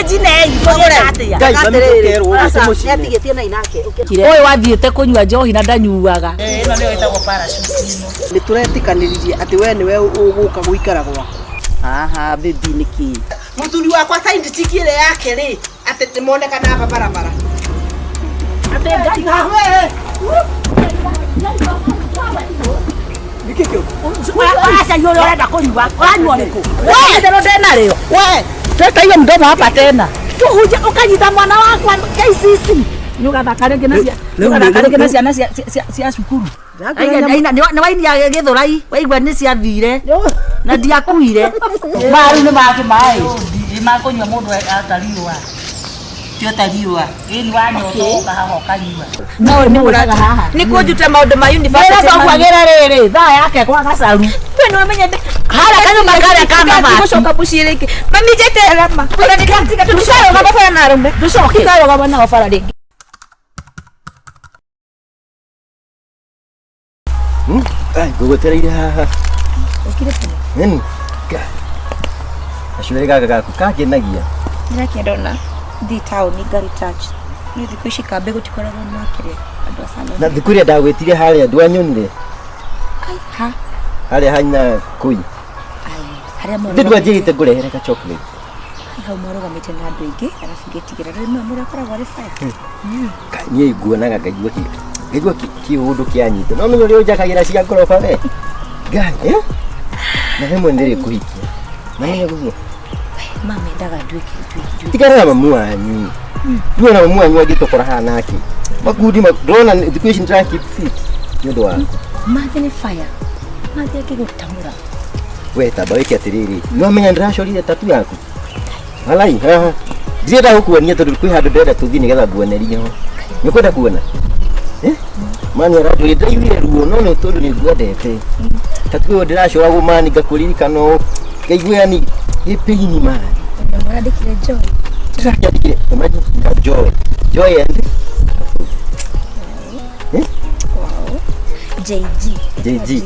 Ejine igogeratia. Atigetie na inake. Oi wathiete kunyua njohi na ndanyuaga. Ino ndio itagwo parachute. Ni turetikaniririe ati we ni we uguka guikara gwa. Aha baby niki. Muthuri wakwa saindi tikire yake ri ati timonekana hapa barabara. Ate ngai ha we. Nikikyo. Asa yule anaenda kunywa. Wanywa niko. Wewe ndio tena leo. Wewe teta hiyo mdomo hapa tena. Tuhuje ukanyita mwana wako KCC. Nyuga takarege nacia. Nyuga takarege nacia cia cukuru. Ni waini ya githurai. Waigwa ni cia thire. Na ndiakuire. Maru ni make mai. Ni makunywa mundu atariwa. Tio tariwa. Ni wanyoto kahaho kanywa. No ni uraga haha. Ni kujuta maundu ma university. Ndio kwagera riri. Thaa yake kwa Gacharu. Twenu amenye hala kanyo makare kama ba. Kushoka bushiriki. Mami jete rama. Kuna nikatika tulishayo kama fanya na rumbe. Tushoke. Kikayo kama na ofara dingi. Ai, gogotereire haha. Ukire pale. Nini? Ashwere gaga kakenagia. Ndaki ndona di town ni gari touch. Ni thikuishi kambe gutikoragwo na kire andu asana. Na thikuria ndagwetire haria ndwanyonire. Ai ha. Haria hanya kui. Ai haria mo. Ndidwa jite kurehere ka chocolate. Ai ha moro gamite na andu ingi arafu ngetigira ri mwe muri akoragwo ari fine. Ni iguonaga ngaigua ki. Ngaigua ki undu kianyite. No menyo rio jakagira cia ngorofa we. Gai, Na hemwe ndire kuhikia. Na menyo guo. Mama ndaga ndwiki. Tigara mamu anyu. Duwe na mamu anyu agitokora hana aki. Makudi drona education ndira keep fit. Nyodo wako. Mathi ni fire. Mathi akigutamura. We taba wiki atiriri. No menya ndirashorire tatu yaku. Malai, haha. Ndienda hukuonia tondu kwi handu ndenda tuthi nigetha nguonerie ho. Nikwenda kuona? Mani radio itaire ruo no no tondu ni ngwendete. Tatu yo ndirashora gumani ngakuririkano. Ngaigua yani ipini mani. Ndikire joy. Ndikire imagine joy. Joy and Wow. JG.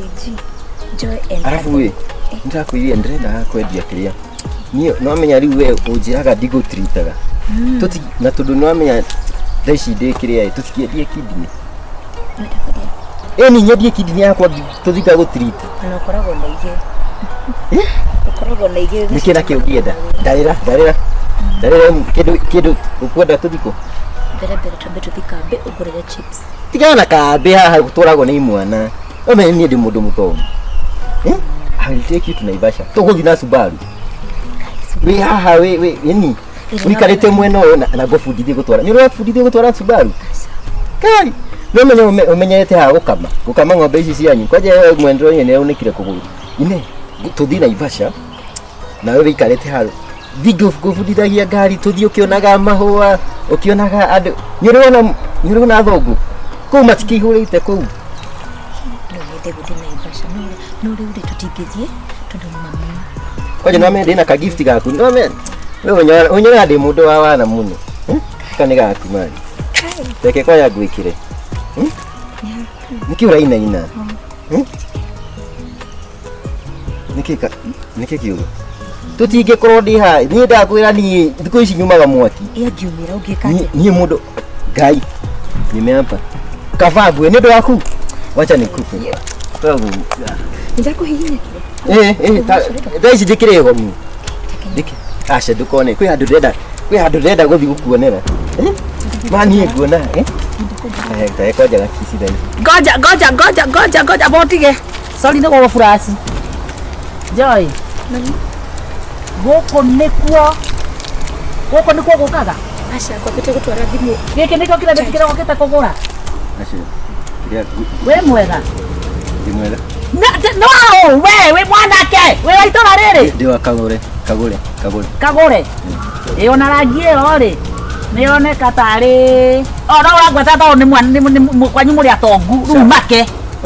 Joy and arafu we ndirakuiria ndirenda kwendia kiria. Niyo no amenya riu we unjiraga ndigo treataga. Tuti na tondu no amenya thaici ndikiria tutikiendie kidney. Ni nyendie kidney yakwa tuthika go treat. Ana koragwo na ige. Koragwo na ige. Nikira kio gienda. Darira kidu ukwenda tuthiko. Bere tambe tuthikambe ugurire chips. Tigana kambe haha gutwaragwo ni mwana. Ome ni ndi mundu muthomu. I will take you to Naivasha. Tuguthi na Subaru. We haha we yani uikarete mweno na gofundithie gutwara. Ni urafundithie gutwara Subaru. Kai. No menye umenyete ha gukama ng'ombe ici cianyu. Kwaje mwendro nyene unikire kuguru. Ine tuthi Naivasha. Na wewe ikarete haro. Thigo gofundithagia ngari tuthi ukionaga mahua, ukionaga andu. Ni urona thogu. Kuu matikihurite kuu. Ndete guthi Naivasha. No riu tutingithie tondu mama. Kwaje no mende na ka gift gaku. No men. Wewe unyora ndi mundu wa wana muno. Kani gaku mali. Teke kwa ya gwikire. Niki uraina ina. Niki kiugo. Tutige korodi ha. Ni ndakwira ni thiku ici nyumaga mwaki. Ia ngiumira ungikaje. Ni mundu ngai. Nimeampa. Kavabwe ni ndo yaku. Wacha nikupe. Tabu. Ndakuhihinya kile. Thaici ndikire gomu. Ndiki. Asha dukone. Kwi handu ndenda guthi gukuonera. Mani nguona kwaja gakisi thai. Ngoja botige. Sorry ndo go furasi. Joy. Goko nikuo gukaga. Asha kwa pete gutwara thimu. Giki niko kila bitu kira goketa kugura. Asha. Kiria We mwega. Ndi mwega. No, we mwanake. We waitora riri. Ndi wa Kagure. Ona rangi iyo ri. Nioneka tari. No uragweta ta ni kwanyu muri atongu. Ru make.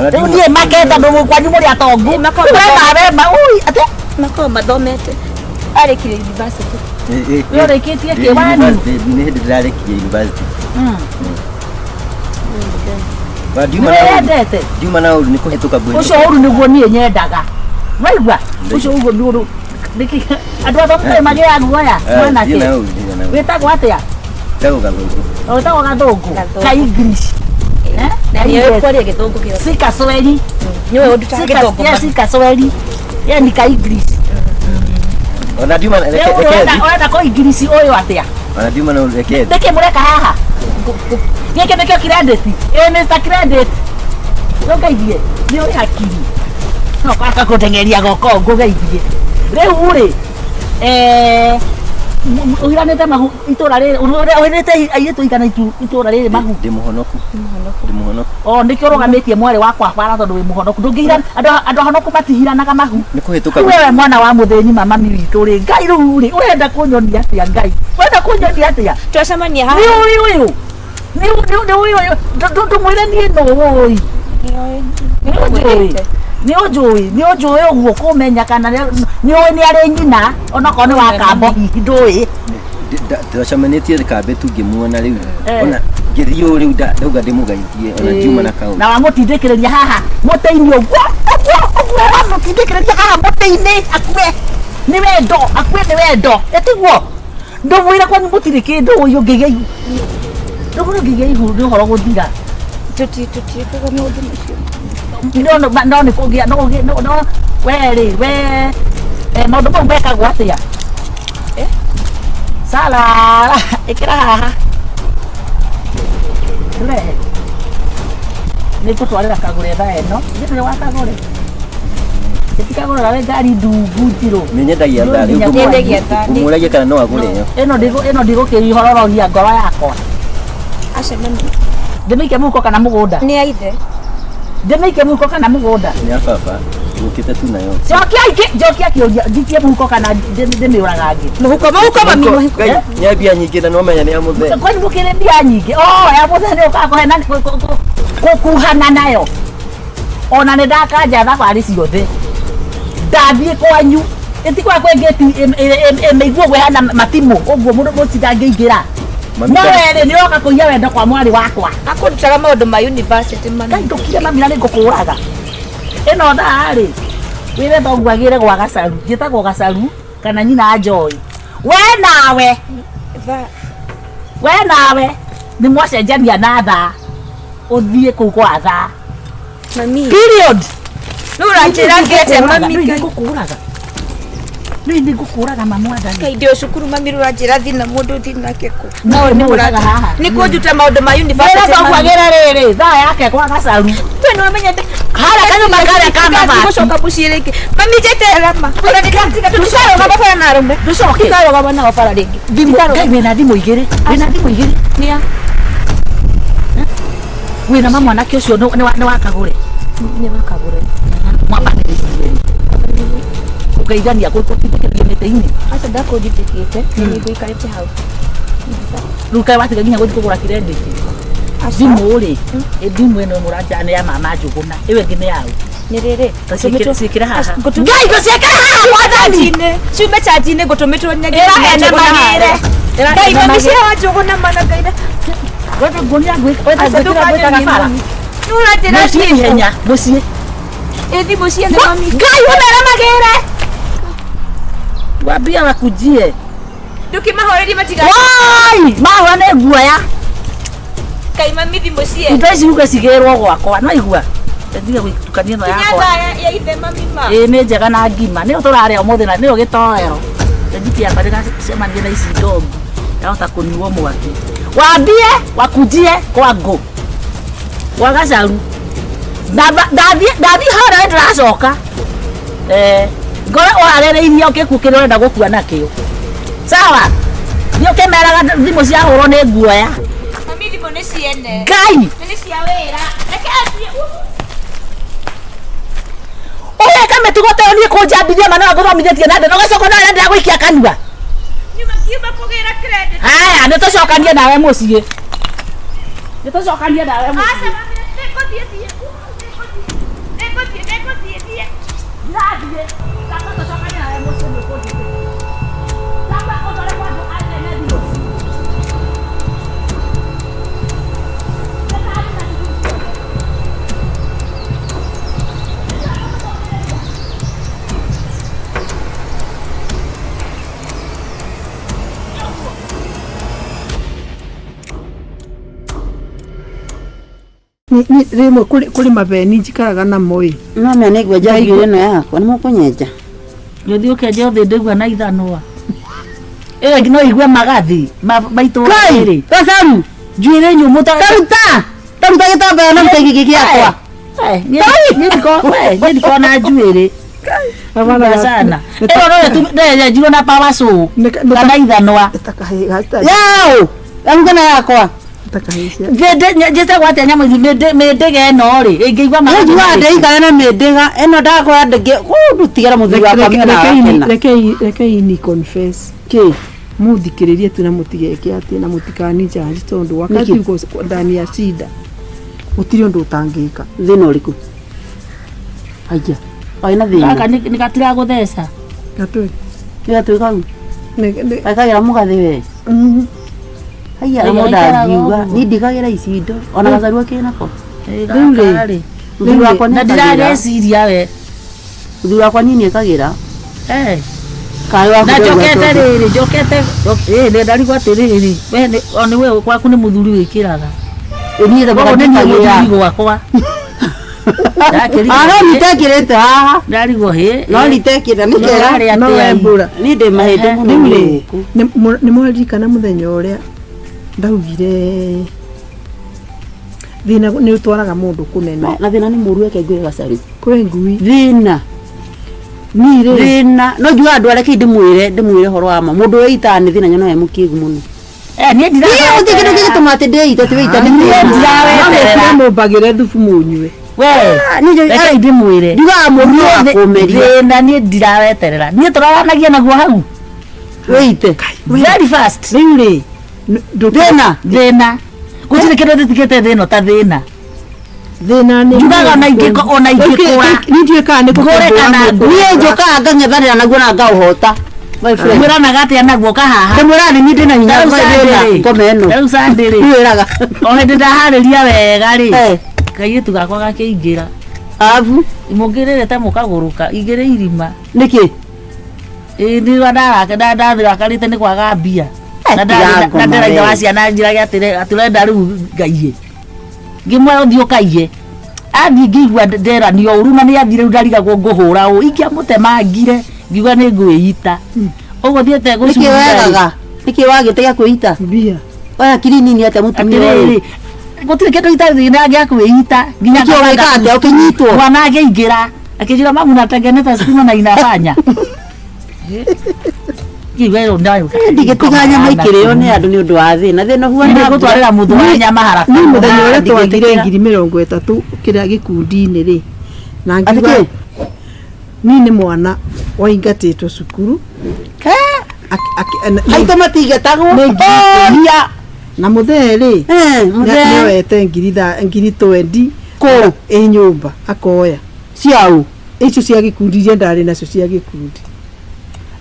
Riu nie make tondu kwanyu muri atongu. We na ui ate. Nako mathomete. Arekire university. Yo reketie kiwani. Ni hindi ndirarekirie university. Juma na uru ni kuhituka bwe. Ucio uru niguo nie nyendaga. Waigua? Ucio uguo ni uru. Niki andu atho magiagu aya mwana ke. Wĩtagwo atĩa? Ndagũ gathũngũ. Wĩtagwo gathũngũ. Ka English. Na niyo kwaria gĩthũngũ kĩo. Si Kaswahili. Niyo ndutaga gĩthũngũ. Yes, si Kaswahili. Yeye ni ka English. Ona Juma na reke. Ona ko English ũyũ atĩa? Ona Juma na reke. Ndeke mũreka haha. Gĩkĩ nĩkĩo credit. Mr. Credit. Ngeithie. Nĩ ũrĩ hakiri. No kwaka kũtengeria goko ngũgeithie. Rĩu rĩ uhiranĩte mahu itũra rĩrĩ uhiranĩte airĩtu igana itũra rĩrĩ mahu. Ndĩ mũhonoku. O nĩkĩo ũrũgamĩtie mwari wakwa bara tondũ wĩ mũhonoku. Ndũngĩhira andũ ahonoku matihiranaga mahu. Nĩ kũhĩtũka. Wewe mwana wa mũthĩni mama witũ rĩ Ngai rĩu rĩ ũrenda kũnyonia atĩa Ngai? Ũrenda kũnyonia atĩa? Twacemania haha. Nĩ ũyũ ndũmwĩre niĩ nũĩ. Nĩ ũnjũĩ ũguo kũmenya kana nĩ ũĩ nĩ arĩ nyina onakorwo nĩ wa kambo hihi ndũĩ. Twacemanĩtie kambe tu ngĩmuona rĩu ona ngĩthiĩ rĩu ndauga ndĩmũgeithie ona Juma na Kaũ. Na wamũtindĩkĩrĩria haha mũtĩ-inĩ ũguo wamũtindĩkĩrĩria haha mũtĩ-inĩ akue nĩ wendo nĩ wendo etiguo ndũmwĩre kwanyu mũtirĩ kĩndũ ũyũ ũngĩgei ndũmwĩre ũngĩgei nĩ ũhoro gũthira tũtiĩkaga maũndũ macio. No nĩ kũgĩa no we maũndũ mau mekagwo atĩa? Sala ĩkĩra haha rehe nĩ tũtwarĩra Kagũre thaa ĩno nĩ wa Kagũre ĩtikagũraga we ngari ndungu njirũ nĩ nyendagia thaa rĩu ngũmũragia kana no agũre ĩyo ĩno ndigũkĩihorororia ngoro yakwa. Acemania ndĩmĩike mũhuko kana mũgũnda? Nĩ ya ithe. Ndĩmĩike mũhuko kana mũgũnda? Nĩ ya baba gũkĩte tu nayo. Njokia kĩũria ndikie mũhuko kana ndĩmĩũraga ngĩ? Mũhuko mami mũhuko. Nĩ mbia nyingĩ na no menya nĩ ya mũthee. Kwani mũkĩrĩ mbia nyingĩ? Ya mũthee nĩ ũkaga kuhana nayo. Ona nĩ ndakanja thabarĩ ciothe. Ndathiĩ kwanyu ĩtikwa kwengeti ĩmĩiguo gwehana matimũ ũguo mũndũ ndangĩingĩra. No were nĩ oka kũiya wendo kwa mwari wakwa. Akũrutaga maũndũ ma university mami. Ngai ndũkire mami na nĩngũkũraga. Ĩno thaa rĩ wĩre thoguo agĩre gwa Gacharu. Njĩtagwo Gacharu kana nyina Joy. We nawe nĩ mwacenjania na thaa ũthiĩ kũu kwa thaa. Mami. Period. Nĩ ũranjĩra ngete mami. Nĩ ngũkũraga mama wathani. Ngai ndio cukuru mami ũranjĩra thina mũndũ thina keko. No nĩ ũraga haha. Nĩ kũnjuta maũndũ ma university. Wĩre thoguo agĩre rĩrĩ thaa yake kwa Gacharu. Twĩ nĩ wamenyete. Harĩa kanyũmba karĩa ka mabati. Gũcoka mũciĩ rĩngĩ. Mami njeterera ma. Ona nĩndatiga tũcoka mabara na arũme. Tũcoke. Tũkarũgama nao bara rĩngĩ. Ngai wĩna thimũ igĩrĩ. Nĩa. Wĩna mwanake ũcio nĩ wa Kagũre. Nĩ wa Kagũre. Mwambanĩrĩirie. Ũgeithania gũtindĩkĩrĩria mĩtĩ-inĩ. Aca ndakũnjĩtĩkĩte nĩ ngũikarĩte hau. Rĩu kaĩ watiga nginya gũthiĩ kũgũra kirendĩti. Thimũ rĩ thimũ ĩno mũranja nĩ ya mama Njũgũna ĩyo ĩngĩ nĩ yaũ. Nĩ rĩrĩ ciĩkĩra haha. Ngai ngũciĩkĩra haha mwathani. Ciume charge-inĩ ngũtũmĩtwo nyagĩre. Ngai mami cia Njũgũna mana ngaire. Wewe ngonia gwĩkaga bara. Nĩ ũranjĩra mũciĩ ihenya mũciĩ. Ĩthi mũciĩ nĩ mami. Ngai ũmera magĩre. Wambia wakujie. Ndũkĩmahorerie matiga. Wai! Mahora nĩ guoya. Kai mami thi mũciĩ. Indo ici uga cigĩrwo gwakwa no igua. Ndige gũtukania no yakwa. Ya ithe mami ma. Nĩ njega na ngima. Nĩ ũtũrarĩa ũmũthĩ na nĩyo gĩtoero. Ndĩti yakwa ndĩgacemania na ici ndongu. Yahota kũnyuo mwaki. Wambie wakujie kwa ngũ. Kwa Gacharu. Ndathi hara ndĩracoka. Ngore ũrarereirie ũkĩkukĩra ũrenda gũkua nakĩo. Sawa. Nĩ ũkĩmeraga thimũ cia hũrwo nĩ guoya. Mami thimũ nĩ ciene. Ngai. Nĩ cia wĩra. Reke athiĩ. Oye kama tugote oni kũnjambithia mana ngũthomithĩtie na ndĩ ũgacoka no arenda gũikia kanua. Nyuma kiuma kũgĩra credit. Haya nĩ tũcokanie nawe mũciĩ. Nĩ tũcokanie nawe mũciĩ. Aca mami nĩngũthiĩ thiĩ. Nĩngũthiĩ. Ndathiĩ. Kama tũcokanie nawe mũciĩ nĩ ũkũnjĩtĩkia. Kama ũtore kwa andũ a tene thimũ. ni rimwe kuri mabeni njikaraga na moi no me ne gwaja njuire no yakwa ni mukunyeja yothi ukenje othe ndigwa na ithanwa no igwe magathi maitu iri Gacharu njuire nyumu taruta gitambaya na mtegi giki yakwa niko na njuire sana no njiro na power show kana ithanwa yao angana yakwa njete gwate nyama medege no ri ingigwa magathi njua ndeikara na medega eno ndakora ndege kurutigara muthuri wa kamera rekei ni confess ki muthikiririe tu na mutigeke ati na mutikani jaji tondu wakati uko ndani ya shida utiri undu utangika thina uriku aija aina thina kaka nikatira guthesa gatwe kau akagira mugathi we haya moda jiwa ni ndikagira isindo ona Gacharu akinako thuri wakwa na ndirareciria we thuri wakwa nini akagira na jokete ne ndari gwatiriri we oni we kwaku ni muthuri wikiraga ni ndaba ndikagira gwakwa nitekirite haha ndarigwo he no nitekira nikera no embura ni ndi mahinde muno ni mwaririkana muthenya uria ndaugire thina ni utwaraga mundu kunene na thina ni muru yake ngwire Gacharu kwe ngui thina nire thina no njua andu areke ndimwire horo wa ma mundu weita ni thina nyono emukigu muno ni ndira utigire gituma ati ndeita tiweita ni ndirawe mubagire thubu munywe we reke ndimwire ndiga muru wa kumeria thina ni ndiraweterera ni turaranagia naguo hau weite very fast riuri thina gutire kindu titikete thino ta thina ni njugaga ona ingikura nitwika ni kure kana niye njoka ngangethanira naguo na ngauhota mwira na gatia naguo kahaha kamura ni ndina hinya ngomeno rĩu sandiri wiraga o hindi ndahariria wega ri kaitu gakwa gakiingira avu imungirire ta mukaguruka igire irima niki ndi ndathira karite ni kwaga mbia na ndiraitha wa ciana njirage aturenda riu ngaiye ngimwe uthio kaiye athi ngigua nderanio uru na ni athire ndarigagwo nguhura u ikiamutemangire ngiuga ni ngwĩita uguo thiete gucunga niki wagitega kwĩita mbia oya kirinini ate mutumia gutire kindu itathina gya kwĩita nginya ngaweka ukinyitwo mwana akingira akijira mamu natengeneza stima na inafanya kiwero ndayo ndigitiga nyama ikirio ni andu ni undu wa thina huwa na gutwarira muthu wa nyama haraka ni muthenya uria twathire 30 kiria gikundi-ini ri na ngiuga ni ni mwana waingatitwo cukuru aito matigetagwo na mutheri niwete ngiri 20 ko nyumba akoya ciao icio cia gikundi iria ndari nacio cia gikundi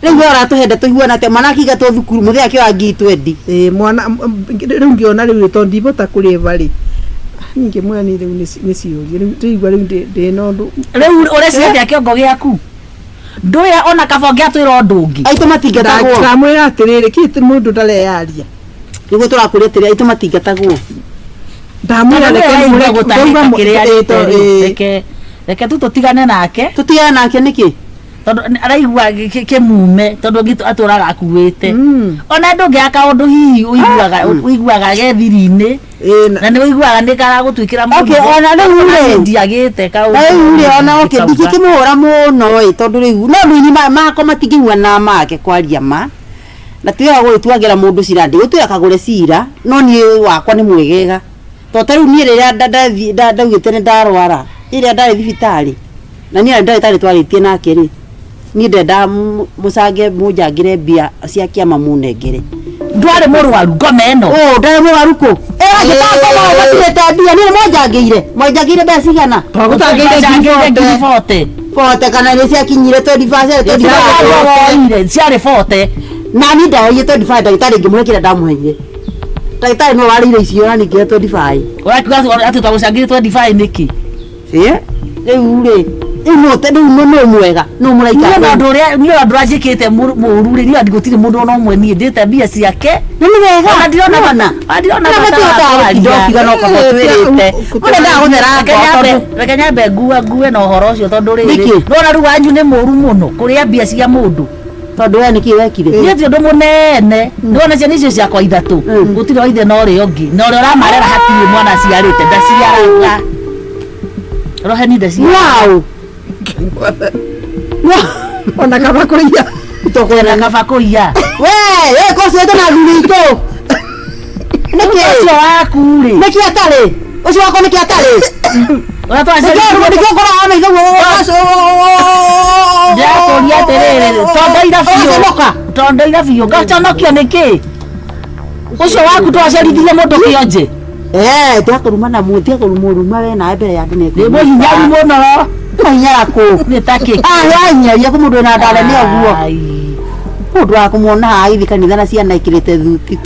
riu aratuhenda tuiguana ate mwana akigatwo thukuru muthenya kio angi 20 mwana riu ngiona riu to ndibota kuriva ri ninge mwani riu ni ciuria riu riu ndi nondu riu ureciria kiongo giaku nduya ona kabonge atwira ndungi aito matingatagwo kamwira atiriri kiti mundu ndareyaria nigo turakuretire aito matingatagwo ndamwira reke tu tutigane nake niki tondu araigua kimume tondu gitu aturaga akuite ona ndungi akaundu hihi uiguaga gethiri-ini na ni uiguaga ni karagutwikira mundu ona riu ndiagite kaundu ona ndikimuhura muno tondu riu no mwini mako matingigua na make kwaria ma na tiga gwitwagira mundu cira ndi gutwira KAGURE cira no ni wakwa ni mwegega to tariu ni riria ndaugite ni ndarwara iria ndari thibitari na ni ndari twaritie nake ri ni ndenda mucange munjangire mbia cia kiama munengere ndwari murwaru ngome no ndari murwaru ko agitako batirete mbia ni mwanjangire mbia cigana twagutangire fote kana ni cia kinyire 25 ciari fote na ni ndaye 25 ndagitari ngimwekira ndamuheire ndagitari no warire icio na ningi 25 urakiuga ati twagucangire 25 niki riu ri Imote no mwega no muraika no ndoria ni andu ajikite muru ri andu gutire mundu no mwe ni ndite mbia ciake ni wega ona ndirona bana kidogo no kama twirite urenda guthera reke nyambe ngue na uhoro ucio tondu ri ndona ru wanyu ni muru muno kuria mbia cia mundu tondu we niki wekire ni ti undu munene ndona cia nicio ciakwa ithatu gutire waithe no ri ungi no ri uramarera hatiri mwana ciarite ndaciaraga roheni ndaciaraga ona kaba kuria tokwenda kaba kuria we kosi wetu na thurito niki ucio waku ri niki atari ucio wako niki atari ona twa cia niki ukora ana itho ndakuria atiriri tondoira biũ ngaconokio niki ucio waku twacerithie mundu kionje twakuruma na mutia kurumuruma we na mbere ya ndine ni muhinyaru muno muhinyara ku ni taki wanyaria ku mundu na ndare ni oguo mundu akumwona haithi kanitha na ciana ikirite thuti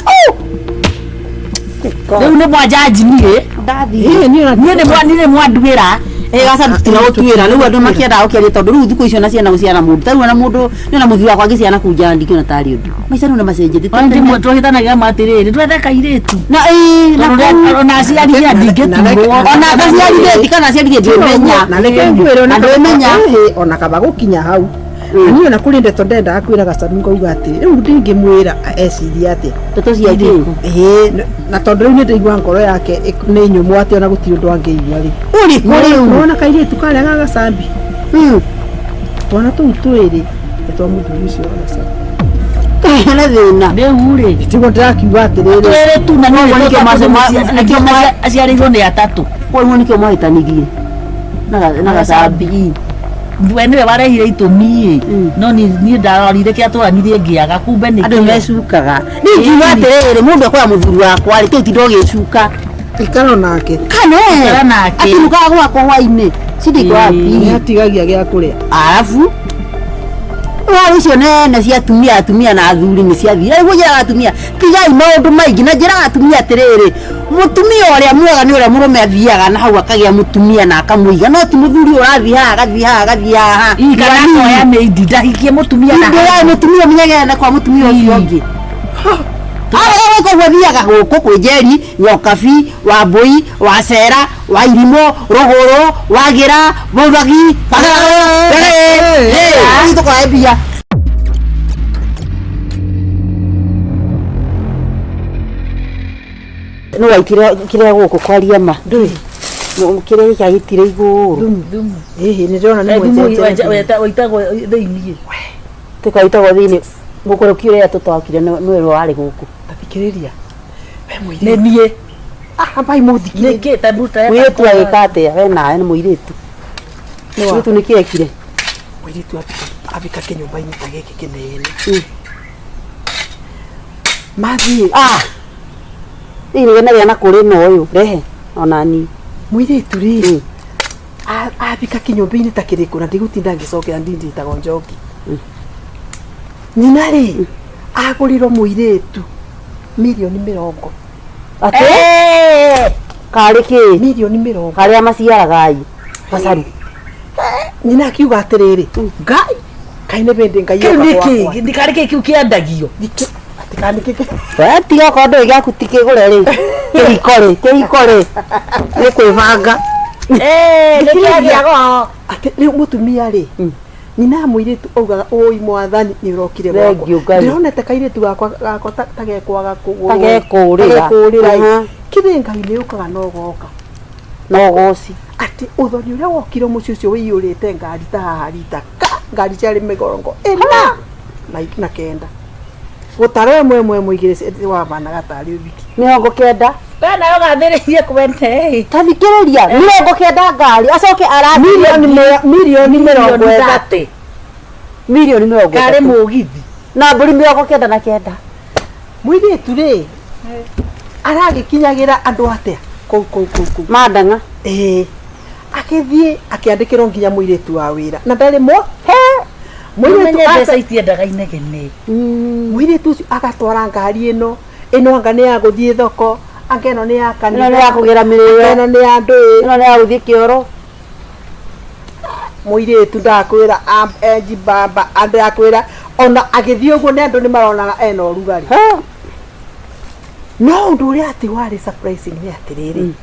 riu ni mwanjaji nie ndathi ni mwanduira gasa tutira gutwira riu andu makienda ukiaria tondu riu thiku icio na ciana guciara mundu tariu na mundu ni na muthuri wakwa ngiciana kunja ndiki na tari undu maica riu na macenjete ndimwe twahithanagia matiriri twethe kairitu na aciari andingiturwo ona aciari ndikana aciari ndimenya na reke ngwire ona kaba gukinya hau niyo na kuri ndeto ndenda akwira Gacharu ngauga ati riu ndingimwira eciria ati toto ciaithe na tondu riu ndigwa ngoro yake ni nyumu ati ona gutiri undu angeigua ri uri kuri ona kairitu karia ga Gacambi twana tu twiri twa muthuri ucio Gacharu kana thina riu ri tigo ndirakiuga atiriri twiri tu na nikio aciarirwo ni atatu koguo nikio mahitanigie na Gacambi we niwe warehire itumi no ni ndarorire kia twaranirie ngiaga kumbe ni andu mecukaga ni ngiuga atiriri mundu akoya muthuri wakwa ri tuti ndogicuka ikaro nake kana atinukaga gwakwa hwaini cindiko wapi atigagia gia kuria arabu wari cio nene cia atumia na athuri ni ciathire riu njira atumia tigai maundu maingi na njira atumia atiriri mutumia uria mwega ni uria murume athiaga na hau akagia mutumia na akamuiga no ti muthuri urathiaga gathiaga ikana ya meidi ndahikie mutumia na ndio mutumia menyagana kwa mutumia ucio ungi ko wathiaga guku kwi Njeri Nyokabi Wambui Wacera Wairimo Ruguru Wagira Muthagi tukwae mbia no waitire kire guku kwaria ma ndui kire gitire iguru ni ndona ni mwenje waitagwo thiini tukaitagwo thiini gukuru kire ya tutwakire no ero ari guku tathikiriria we ni nie bai muthikire niki tabuta we tu agikate we na ni muiritu ni tu nikiekire muiritu abika kinyumba-ini ta giki kinene mathi ini gena na kurima uyu rehe onani muiritu ri abika kinyumba-ini ta kiriku na ndigutinda ngicokera ndinditago Njoki nyina ri agurirwo muiritu milioni 20 ati kari ki milioni 20 kari amaciaraga ai Gacharu nyina akiuga atiriri ngai kaine bende ngai niki ndikari ki kiu kiendagio tiga kondo igaku tikigure ri kihikore ni kwivanga nikiagiago ati riu mutumia ri nyina muiritu augaga oi mwathani ni urokire gwako ndironete kairitu gakwa tagekwaga tagekurira kithe ngai ni ukaga no goka no goci ati uthoni uria wokire muci ucio wiyurite ngari ta haha rita ngari ciari migorongo na kenda gutare mwe muigire wa bana gatari ubiki 90 bana yo gathiririe kwente tathikiriria 90 ngari acoke ara milioni 30 milioni 30 kare mugithi na mburi 99 muiritu ri aragikinyagira andu atia kou madanga akithie akiandikirwo nginya muiritu wa wira na ndari mo muiritu atiendaga inegene muiritu ucio agatwara ngari ino anga ni ya guthie thoko anga ino ni ya kanitha ino ni ya kugira mirio ino ni ya ndu ino ni ya guthie kioro muiretu ndakwira enji baba andakwira ona agithio guo ne andu ni maronaga ena urugari no undu uria ati wari surprising ni atiriri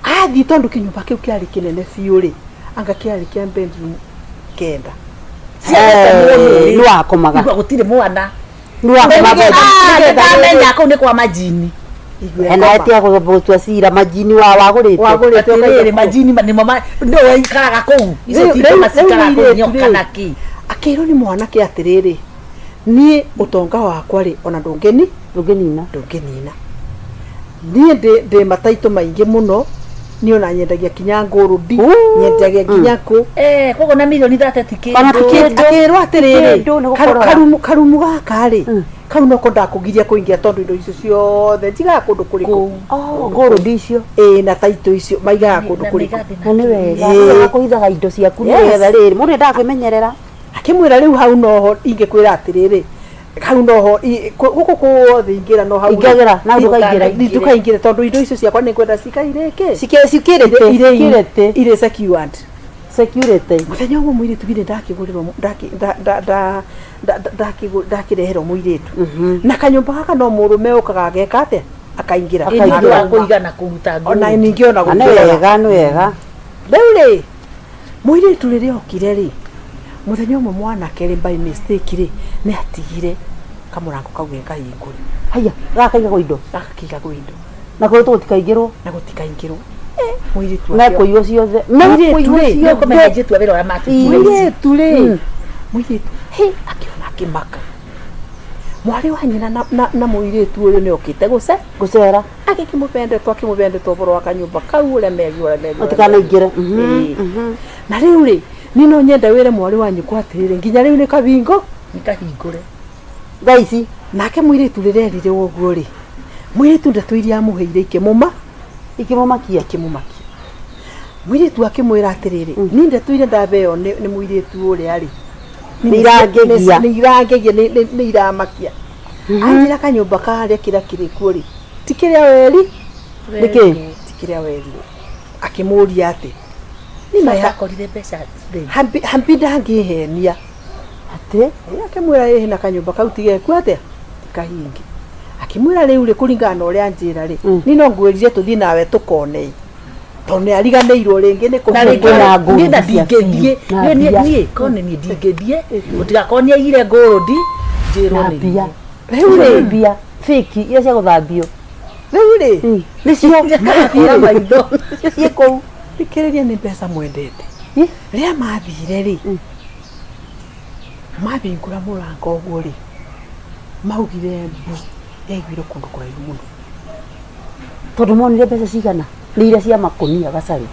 athi tondu kinyumba kiu kiari kinene fiuri anga kiari kia bedroom kenda no akomaga gutire mwana no akomaga ndamenya kau ni kwa majini ena etia gutua cira majini wagurite majini ni mama ndo ikaraga kuu icio tiko masikara kuu nyoka naki akiro ni mwanake atiriri nie utonga wakwa ri ona ndungenina nie de mataito maingi muno ni ona nyendagia kinya ngurudi nyendagia kinya ku kogo na milioni 30 tiki akiro atiriri karumu gaka ri kau no ko ndakugiria kuingia tondu indo icio ciothe njiga kundu kuriku ngurudi icio na taito icio maiga kundu kuriku na ni wega kuithaga indo ciaku ni wega riri mundu ndakwimenyerera akimwira riu hau noho ingikwira atiriri hau noho guku kuothe ingira no hau ingira na ndukaingira tondu indo icio ciakwa ni kwenda cikaireke cikirete ire secured security muthenya umwe mwiritu gire ndakigurirwo ndakireherwo muiritu na kanyumba gaka no murume ukaga geka ate akaingira kuigana kuruta nguo ona ningiona ni wega beure muiritu riri okire ri muthenya umwe mwanake ri by mistake ri ni atigire kamurango kau gekahingure haya gakaiga indo na ko tutikaingirwo muiritu na ko iyo ciothe muiritu komeje tu abero amatu muiritu akiona akimaka mwari wa nyina na muiritu uyu ni okite gucera akimupende boro akanyumba kau ule megi utikanaingire na riu ri nino nyenda wire mwari wa nyukwa atirire nginya riu ni kabingo nikahingure thaici nake muiritu rirerire uguo ri muiritu ndatuiria amuheire ikimumakia muiritu akimwira atiriri ni ndatuire ndabeo ni muiritu uria ri ni irangegia ni iramakia anjira kanyumba karia kiriku ri tikiria weri tikiria weri akimuria ati ni mayakorire pesa hambi ndangihenia ati akimwira yehe na kanyumba kau tigeku ate kahingi akimwira riu ri kuringana uria anjira ri ni no ngwirire tuthi nawe tukone tone ariganeirwo ringi ni kumwira ngunda ndingethie ni kone ni ndingethie utigakonia ire ngurudi njirwo ni riu ri bia fake ile cia guthambio riu ri nicio mathira maitho cieko ikiriria ni pesa mwendete ria mathire ri mabingura murango uguo ri maugire egwire kundu kuraihu muno tondu monire mbeca cigana ni iria cia makonia Gacharu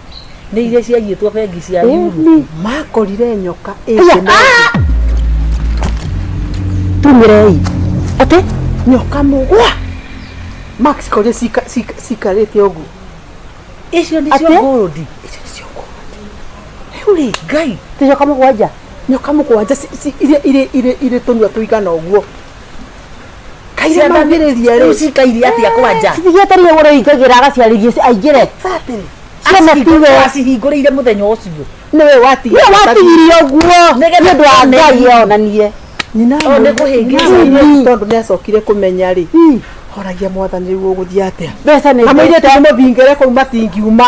ni iria ciagitwo bengi cia yuru makorire nyoka tumirei ate nyoka mugwa max kore sikarete ogu icio ni cio ngurudi uri gai ticoka mugwanja nyoka mugwanja ire tonua tuigana oguo kaire mambiriria ri ucikaire atia kwanja thigietarie wore ikagira agaciaririe aingire cia matiwe acihingurire muthenya ucio niwe watigirie oguo ni ndu wa Ngai onanie nina ni kuhingira tondu ni acokire kumenya ri horagia mwathani riu uguthia atia mbeca ni amwire tumubingire kau matingiuma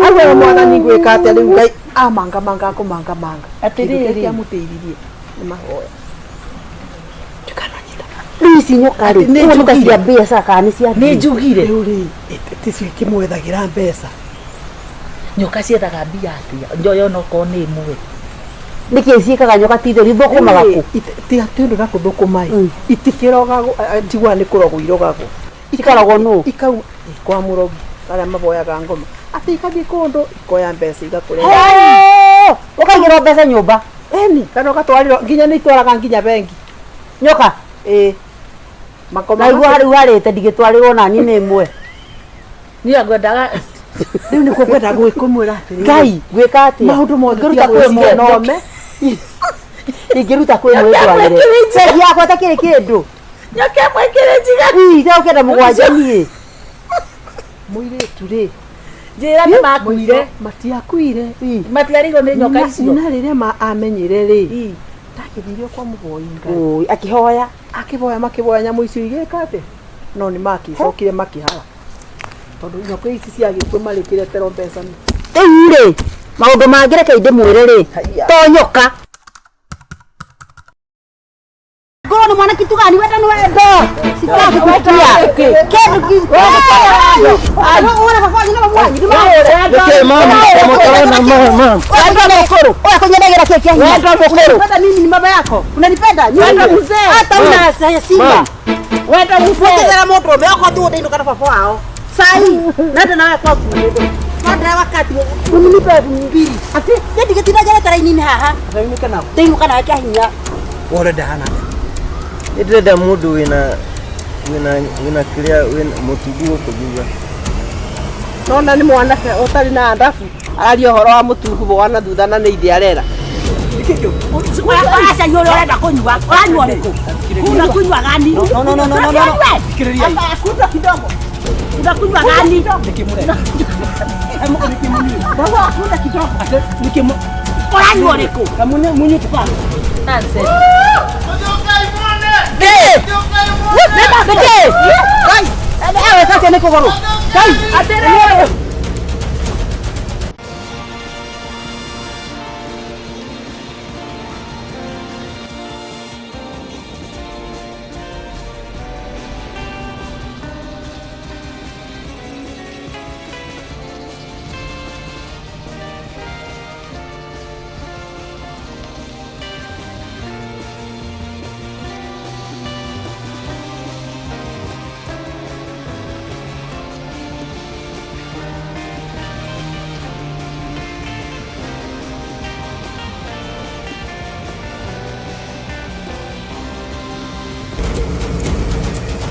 agwe mwathani gwika atia riu Ngai amanga atiriri amutiririe ni mahoya ici nyoka ri ni nyoka cia mbeca kana cia ni njugire riu ri ticio kimwethagira mbeca nyoka ciethaga mbia atia njoyo no ko ni imwe niki ciikaga nyoka titho rithukumaga ku ti atundu na kuthukuma itikiroga njigwa ni kurogwo irogagwo ikarogwo no ikau kwa murogi aria maboyaga ngoma ati ikathi kundu ikoya mbeca igakure ukagira mbeca nyumba eni kana gatwariro nginya ni itwaraga nginya bengi nyoka makoma na igwa riu arite ndigitwarirwo nani ni imwe ni agwendaga riu ni kwenda gwikumwira atiri Ngai gwika atia maundu mothe ngiruta kwi mwe nome ingiruta kwi mwe twagire segi yakwa takiri kindu nyoke mwekire njiga nda ukenda mugwanja nie muire ture Njira ni makuire. Matiakuire. Matiarigo ni nyoka icio. Na riria amenyire ri. Takithirio kwa mugoinga. Akihoya. Makiboya nyamu icio igikate. No ni makicokire makihara. Tondu nyoka ici ciagikwe marikire tero mbeca ni. Ire maundu mangireke ndimwire ri. To nyoka. Gono mwana kitu gani wenda ni wendo. Sitaki kusikia. Kedu kitu. Ona kafanya na mwani. Ke mama, mama. Wenda mkoro. Oya kunyegera keki yangu. Wenda mkoro. Wenda mimi ni baba yako. Unanipenda? Wenda mzee. Hata una saya simba. Wenda mzee. Wenda moto meoko tu ndio kana papa wao. Sai. Nenda nawe kwa kundo. Nenda wakati. Uninipe mbili. Ati ndi kitina jana tarai nini haha? Mimi kana. Tengu kana kia hinya. Ora dahana. Ndĩrenda mũndũ wĩna kĩrĩa mũtugu ũkũthuga. Nona nĩ mwanake ũtarĩ na ndabu araria ũhoro wa mũtugu wana thutha na nĩ ithe arera. Acha yule urenda kunywa. Uranywa rĩkũ? Kuna kunywa gani? No. Kunywa kidogo. Unakunywa gani? Nikimule. Baba kuna kidogo. Nikimu. Uranywa rĩkũ? Kamune munyu tupa. Nonsense. Kai! Ewe kake niko goro. Kai! Atere!